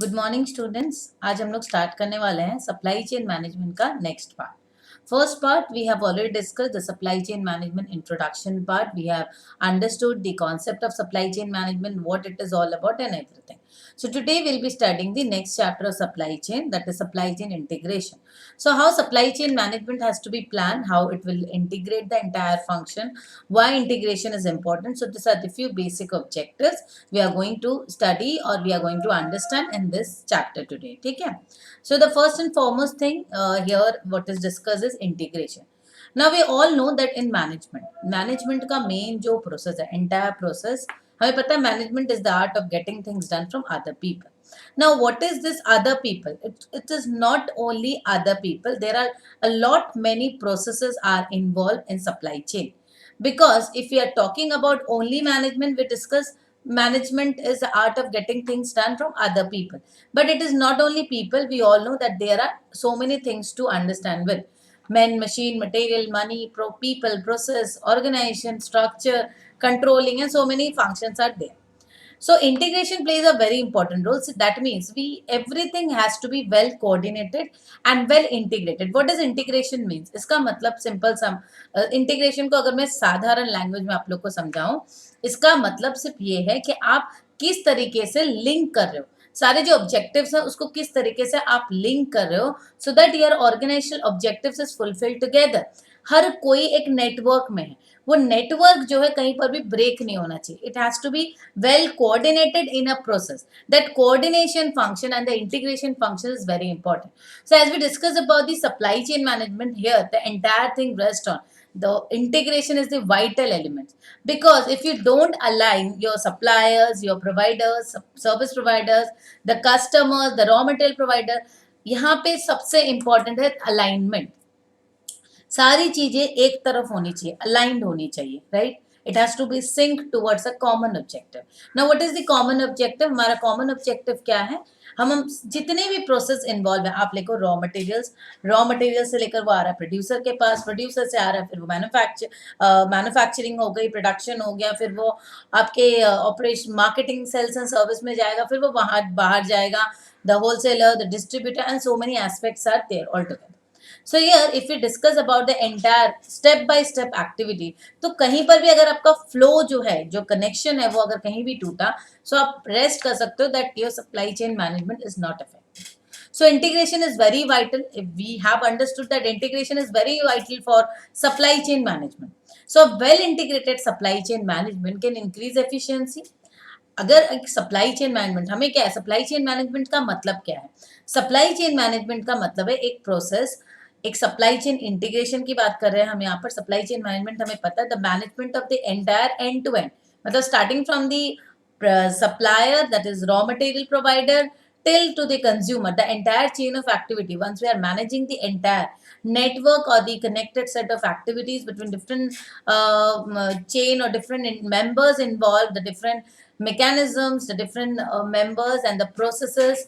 Good morning students. आज हम लोग स्टार्ट करने वाले हैं सप्लाई चेन मैनेजमेंट का next part. First part we have already discussed the supply chain management introduction part. We have understood the concept of supply chain management, what it is all about and everything. So today we'll be studying the next chapter of supply chain, that is supply chain integration. So how supply chain management has to be planned, how it will integrate the entire function, why integration is important. So these are the few basic objectives we are going to study or we are going to understand in this chapter today. Okay. So the first and foremost thing here what is discussed is integration. Now we all know that in management का main जो process है, entire process, हमें पता है management is the art of getting things done from other people. Now what is this other people? It is not only other people. There are a lot many processes are involved in supply chain. Because if we are talking about only management, we discuss management is the art of getting things done from other people, but it is not only people. We all know that there are so many things to understand with men, machine, material, money, people, process, organization, structure, controlling, and so many functions are there. So integration plays a very important role. So that means we everything has to be well coordinated and well integrated. What does integration means? इसका मतलब simple some integration को अगर मैं साधारण language में आप लोग को समझाऊं, इसका मतलब सिर्फ ये है कि आप किस तरीके से लिंक कर रहे हो, सारे जो ऑब्जेक्टिव्स हैं उसको किस तरीके से आप लिंक कर रहे हो, so that your organizational objectives is fulfilled together. हर कोई एक नेटवर्क में है, वो नेटवर्क जो है कहीं पर भी ब्रेक नहीं होना चाहिए. It has to be well coordinated in a process. That coordination function and the integration function is very important. So as we discussed about the supply chain management here, the entire thing rests on the integration is the vital element. Because if you don't align your suppliers, your providers, service providers, the customers, the raw material provider, यहाँ पे सबसे important है alignment. सारी चीजें एक तरफ होनी चाहिए, अलाइंड होनी चाहिए, right. It has to be sync towards a common objective. Now what is the common objective? हमारा कॉमन ऑब्जेक्टिव क्या है? हम जितने भी प्रोसेस इन्वॉल्व है, आप लेको रॉ मटेरियल से लेकर वो आ रहा है प्रोड्यूसर के पास, प्रोड्यूसर से आ रहा है फिर वो मैन्युफैक्चरिंग हो गई, प्रोडक्शन हो गया, फिर वो आपके operation marketing sales and service में जाएगा, फिर वो वहां बाहर जाएगा, the wholesaler, the distributor, and so many aspects are there all together. So here if you discuss about the entire step by step activity, तो कहीं पर भी अगर आपका फ्लो जो है, जो कनेक्शन है, वो अगर कहीं भी टूटा, सो आप रेस्ट कर सकते हो that your supply chain management is not effective. So integration is very vital. If we have understood that integration is very vital for supply chain management. So well integrated supply chain management can increase efficiency. अगर एक supply chain management, हमें क्या है supply chain management का मतलब क्या है? Supply chain management का मतलब है एक प्रोसेस, एक सप्लाई चेन इंटीग्रेशन की बात कर रहे हैं हम यहाँ पर. सप्लाई चेन मैनेजमेंट हमें पता है the management of the entire end to end, मतलब starting from the supplier, that is raw material provider, till to the consumer, the entire chain of activity. Once we are managing the entire network or the connected set of activities between different chain or different members involved, the different mechanisms, the different members and the processes,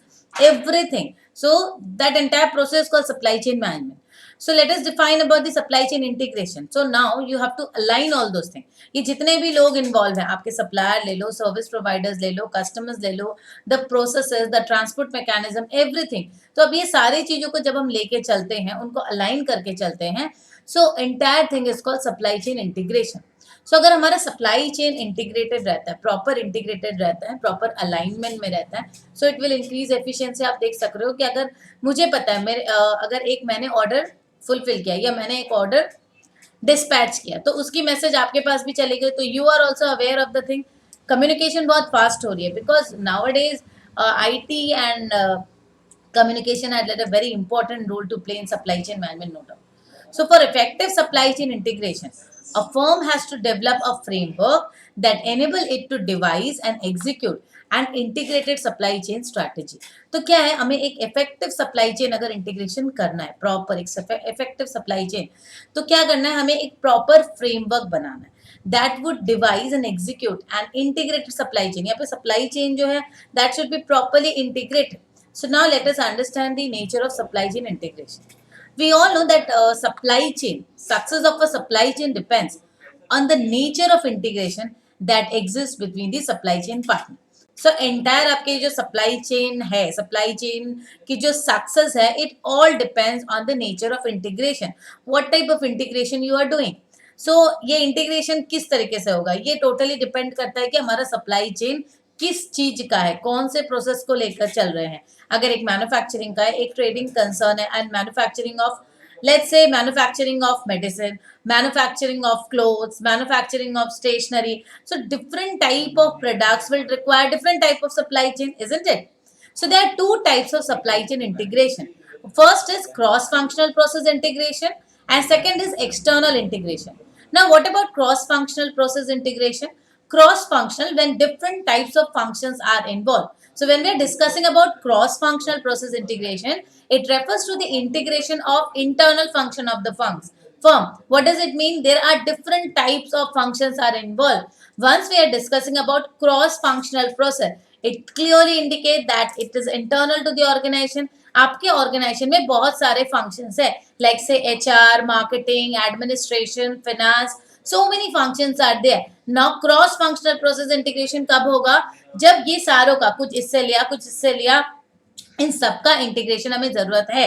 everything. So that entire process called supply chain management. So let us define about the supply chain integration. So now you have to align all those things. ये जितने भी लोग involve हैं, आपके supplier ले लो, service providers ले लो, customers ले लो, the processes, the transport mechanism, everything. तो अब ये सारी चीजों को जब हम लेके चलते हैं, उनको अलाइन करके चलते हैं, so entire thing is called supply chain integration. So अगर हमारा सप्लाई चेन इंटीग्रेटेड रहता है, प्रॉपर इंटीग्रेटेड रहता है, प्रॉपर अलाइनमेंट में रहता है, so it will increase efficiency. आप देख सक रहे हो कि अगर मुझे पता है मेरे अगर एक मैंने ऑर्डर फुलफिल किया या मैंने एक ऑर्डर डिस्पैच किया, तो उसकी मैसेज आपके पास भी चली गई, तो you are also aware of the thing. Communication बहुत फास्ट हो रही है because nowadays IT and communication had played a very important role to play in supply chain management, no doubt. So for effective supply chain integration, a firm has to develop a framework that enable it to devise and execute an integrated supply chain strategy. तो क्या है, हमें एक effective supply chain अगर integration करना है, proper एक effective supply chain, तो क्या करना है, हमें एक proper framework बनाना है that would devise and execute an integrated supply chain. यहाँ पे supply chain जो है that should be properly integrated. So now let us understand the nature of supply chain integration. We all know that supply chain, success of a supply chain depends on the nature of integration that exists between the supply chain partner. So entire आपके जो supply chain है, supply chain की जो success है, it all depends on the nature of integration, what type of integration you are doing. So ये integration किस तरीके से होगा, ये टोटली डिपेंड करता है कि हमारा सप्लाई चेन किस चीज का है, कौन से प्रोसेस को लेकर चल रहे हैं। अगर एक मैन्युफैक्चरिंग का है, एक ट्रेडिंग कंसर्न है, and manufacturing of, let's say manufacturing of medicine, manufacturing of clothes, manufacturing of stationery, so different type of products will require different type of supply chain, isn't it? So there are two types of supply chain integration. First is cross functional process integration, and second is external integration. Now what about cross functional process integration? Cross functional, when different types of functions are involved. So when we are discussing about cross functional process integration, it refers to the integration of internal function of the firm. What does it mean? There are different types of functions are involved. Once we are discussing about cross functional process, it clearly indicate that it is internal to the organization. आपके organisation में बहुत सारे functions है, like से HR, marketing, administration, finance, so many functions are there. Now cross functional process integration कब होगा? जब ये सारों का कुछ इससे लिया, कुछ इससे लिया, इन सबका इंटीग्रेशन हमें जरूरत है।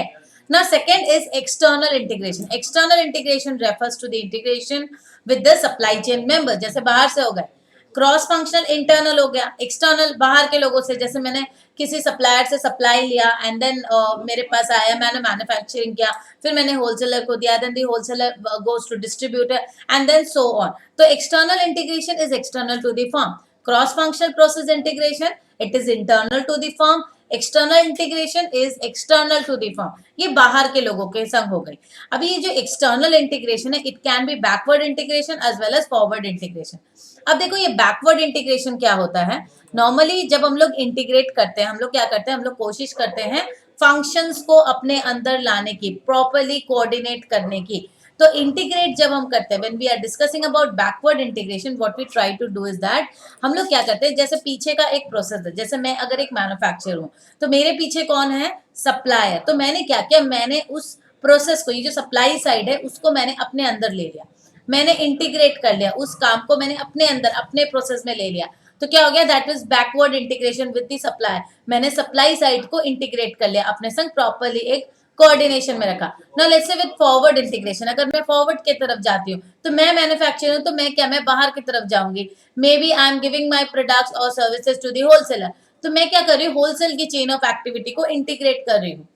Now second is external integration. External integration refers to the integration with the supply chain member. जैसे बाहर से हो गए, क्रॉस फंक्शनल इंटरनल हो गया, एक्सटर्नल बाहर के लोगों से, जैसे मैंने किसी सप्लायर से सप्लाई लिया एंड देन मेरे पास आया, मैंने मैन्युफैक्चरिंग किया, फिर मैंने होलसेलर को दिया, then the wholesaler goes to distributor and then so on. तो external integration is external to the firm, cross functional process integration it is internal to the firm, external integration is external to the firm, ये बाहर के लोगों के संग हो गई। अभी ये जो एक्सटर्नल इंटीग्रेशन है, it can be backward integration as well as forward integration. अब देखो ये बैकवर्ड इंटीग्रेशन क्या होता है। नॉर्मली जब हम लोग इंटीग्रेट करते हैं, हम लोग क्या करते हैं, हम लोग कोशिश करते हैं फंक्शंस को अपने अंदर लाने की, प्रॉपरली कोऑर्डिनेट करने की। तो इंटीग्रेट जब हम करते हैं, when we are discussing about backward integration, what we try to do is that, हम लोग क्या करते हैं, जैसे पीछे का एक प्रोसेस है, जैसे मैं अगर एक मैन्युफैक्चरर हूँ तो मेरे पीछे कौन है, सप्लायर। तो मैंने क्या किया, मैंने उस प्रोसेस को, ये जो सप्लाई साइड है उसको मैंने अपने अंदर ले लिया, मैंने इंटीग्रेट कर लिया, उस काम को मैंने अपने अंदर अपने प्रोसेस में ले लिया। तो क्या हो गया, that is backward integration with the supply. मैंने सप्लाई साइड को इंटीग्रेट कर लिया अपने संग, प्रॉपरली एक कोऑर्डिनेशन में रखा। Now let's say with forward integration, अगर मैं फॉरवर्ड की तरफ जाती हूँ तो मैं मैन्युफैक्चरर हूँ, तो मैं क्या, मैं बाहर की तरफ जाऊंगी, maybe I am giving my products और सर्विसेज टू दी होलसेलर। तो मैं क्या कर रही हूँ, होलसेल की चेन ऑफ एक्टिविटी को इंटीग्रेट कर रही हूँ।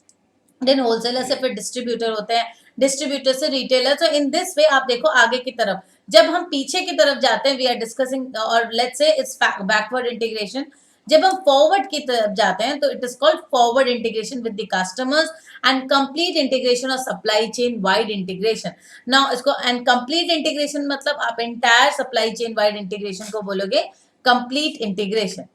देन होलसेलर से फिर डिस्ट्रीब्यूटर होते हैं, डिस्ट्रीब्यूटर से रिटेलर। तो इन दिस वे आप देखो आगे की तरफ, जब हम पीछे की तरफ जाते हैं, वी आर डिस्कसिंग, और let's say it's backward integration. जब हम फॉरवर्ड की तरफ जाते हैं तो it is called forward integration with the customers and complete integration of supply chain wide integration. Now इसको, एंड कंप्लीट इंटीग्रेशन मतलब आप entire supply chain wide integration को बोलोगे complete integration.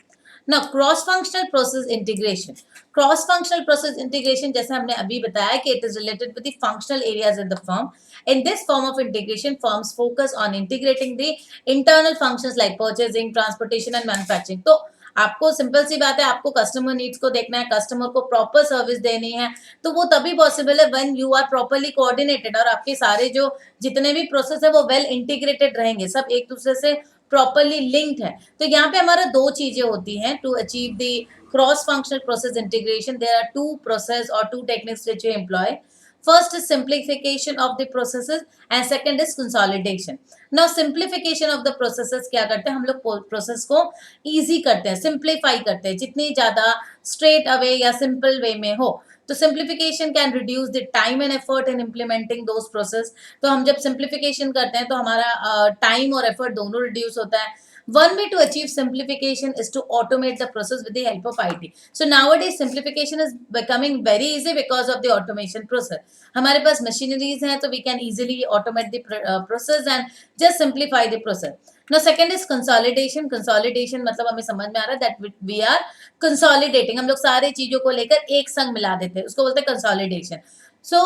Now cross functional process integration, cross functional process integration जैसे हमने अभी बताया कि it is related with the functional areas in the firm. In this form of integration, firms focus on integrating the internal functions like purchasing, transportation and manufacturing. तो आपको simple सी बात है, आपको कस्टमर नीड्स को देखना है, कस्टमर को proper service देनी है, तो वो तभी पॉसिबल है when you are properly coordinated, और आपके सारे जो जितने भी प्रोसेस है वो वेल इंटीग्रेटेड रहेंगे, सब एक दूसरे से प्रॉपरली लिंक्ड है। तो यहाँ पे हमारा दो चीजें होती हैं to achieve the cross functional process integration. There are two process और two techniques which we employ. First is simplification of the processes and second is consolidation. Now simplification of the processes क्या करते हैं, हम लोग process को easy करते हैं, simplify करते हैं, जितनी ज्यादा स्ट्रेट अवे या सिंपल वे में हो। तो simplification can reduce the time and effort in implementing those process. तो हम जब सिंप्लीफिकेशन करते हैं तो हमारा टाइम और एफर्ट दोनों रिड्यूस होता है। One way to achieve simplification is to automate the process with the help of IT. So nowadays simplification is becoming very easy because of the automation process. हमारे पास machineries हैं तो we can easily automate the process and just simplify the process. Now second is consolidation. Consolidation मतलब हमें समझ में आ रहा है that we are consolidating. हम लोग सारे चीजों को लेकर एक संग मिला देते हैं, उसको बोलते हैं consolidation. So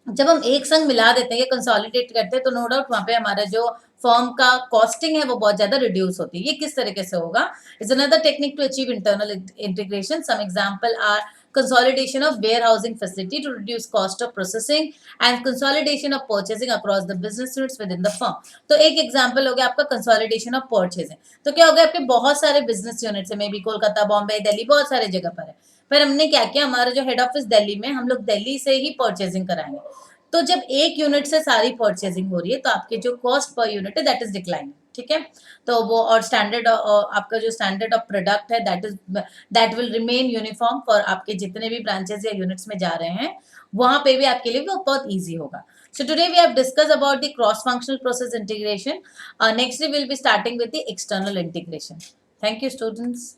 जब हम एक संग मिला देते हैं या कंसोलिडेट करते हैं तो नो डाउट वहां पे हमारा जो फर्म का कॉस्टिंग है वो बहुत ज्यादा रिड्यूस होती है. ये किस तरीके से होगा? Is another technique to achieve internal integration. Some example are consolidation of warehousing facility to reduce cost of processing and consolidation of purchasing across the business units within the firm. तो एक example हो गया आपका consolidation of purchasing. तो क्या हो गया, आपके बहुत सारे बिजनेस यूनिट्स है, मे बी कोलकाता, बॉम्बे, दिल्ली, बहुत सारे जगह पर है. फिर हमने क्या किया, हमारा जो हेड ऑफिस दिल्ली में, हम लोग दिल्ली से ही परचेजिंग कराएंगे. तो जब एक यूनिट से सारी परचेजिंग हो रही है तो आपके जो कॉस्ट पर यूनिट है दैट इज डिक्लाइनिंग. ठीक है, तो वो और स्टैंडर्ड आपका जो स्टैंडर्ड ऑफ प्रोडक्ट है that will remain uniform for आपके जितने भी ब्रांचेस या यूनिट्स में जा रहे हैं, वहां पे भी आपके लिए वो बहुत ईजी होगा. So today we have discussed about the cross-functional process integration. Next we will be starting with the external integration. Thank you, students.